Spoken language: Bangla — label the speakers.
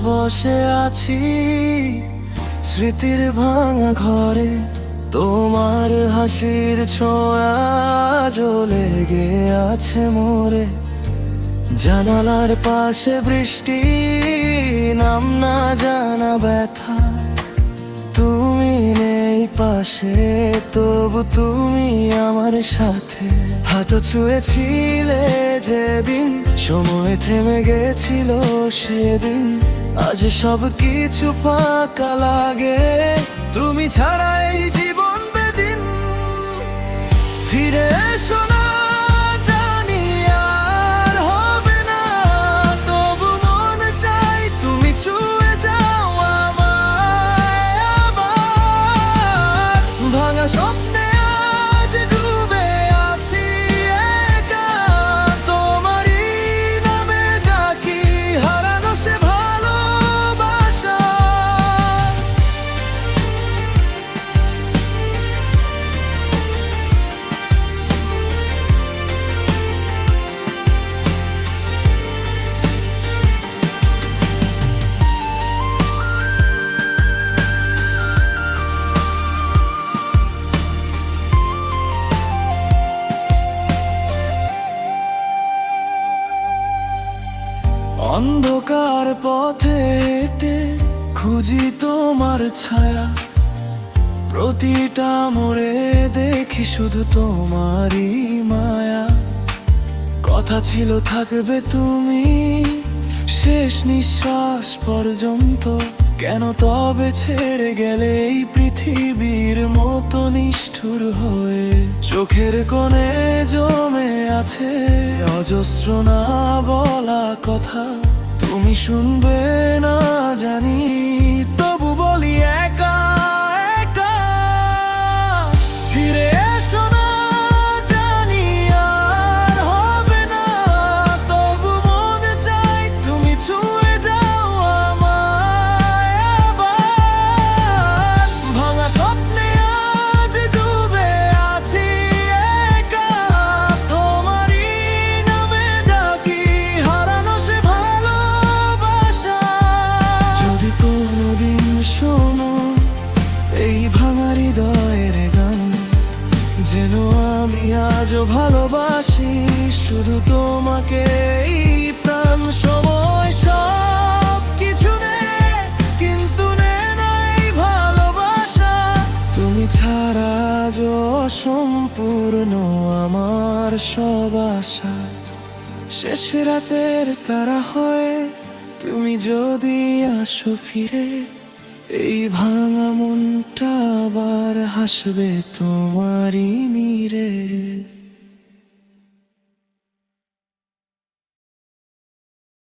Speaker 1: বসে আছি স্মৃতির ভাঙা ঘরে, তোমার হাসির ছোঁয়া লেগে আছে মোরে। জানালার পাশে বৃষ্টি, নাম না জানা ব্যথা। তুমি নেই পাশে, তবু তুমি আমার সাথে। হাত ছুঁয়েছিলে যেদিন, সময় থেমে গেছিল সেদিন। আজ সব কিছু ফাঁকা লাগে, তুমি ছাড়া এই জীবন বেদিন। ফিরে এসো না, জানি আর হবে না, তবু মন চাই তুমি ছুঁয়ে যাও আমায় আবার। ভাঙা স্বপ্নে আজ ডুবে আছি একা, তোমারই নামে ডাকি হারানো সে ভালোবাসা। অন্ধকার পথে হেঁটে খুঁজি তোমার ছায়া, প্রতিটা মোড়ে দেখি শুধু তোমারই মায়া। কথা ছিল থাকবে তুমি শেষ নিঃশ্বাস পর্যন্ত, কেন তবে ছেড়ে গেলে এই পৃথিবীর মতো নিষ্ঠুর হয়ে? চোখের কোণে জমে আছে অজস্র না বলা কথা, তুমি শুনবে না জানি, তবু বলি একা একা। ফিরে এসো না, জানি আর হবে না, তবু মন চাই তুমি ছুঁয়ে যাও আমায় আবার। ভাঙা স্বপ্নে আজ ডুবে আছি একা, তোমারই নামে ডাকি হারানো সে ভালোবাসা। যদি কোনোদিন শোনো এই ভাঙা হৃদয়ের গান, যেন আমি আজও ভালোবাসি শুধু তোমাকে এই প্রাণ। সময় সব কিছু নে, কিন্তু নে না এই ভালোবাসা। তুমি ছাড়া আজও অসম্পূর্ণ আমার সব আশা। শেষ রাতের তারা হয় তুমি যদি আসো ফিরে, এই ভাঙা মনটা আবার হাসবে তোমারই নীড়ে।